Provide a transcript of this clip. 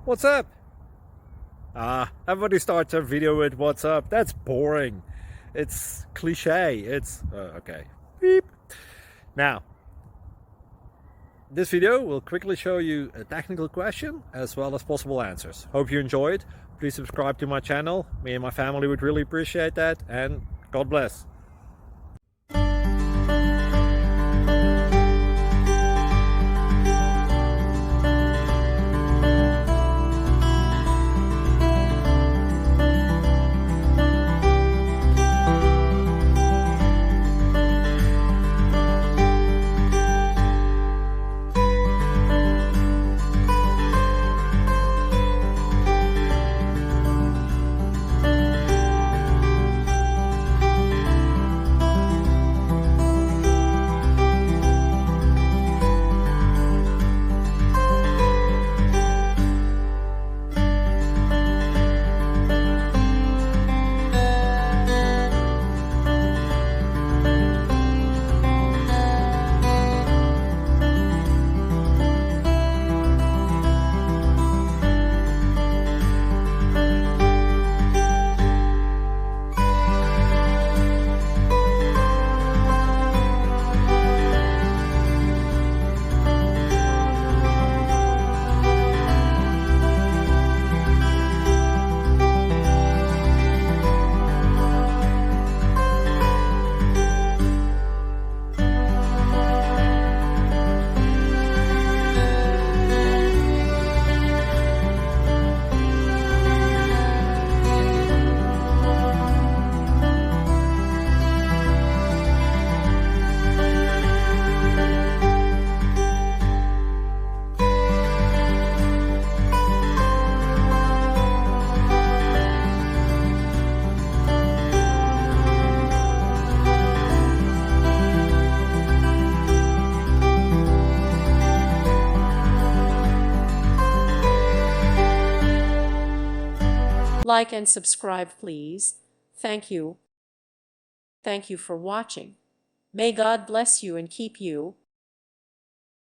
What's up? Everybody starts a video with what's up. That's boring. It's cliche. It's okay. Beep. Now, this video will quickly show you a technical question as well as possible answers. Hope you enjoyed. Please subscribe to my channel. Me and my family would really appreciate that, and God bless. Like and subscribe, please. Thank you. Thank you for watching. May God bless you and keep you.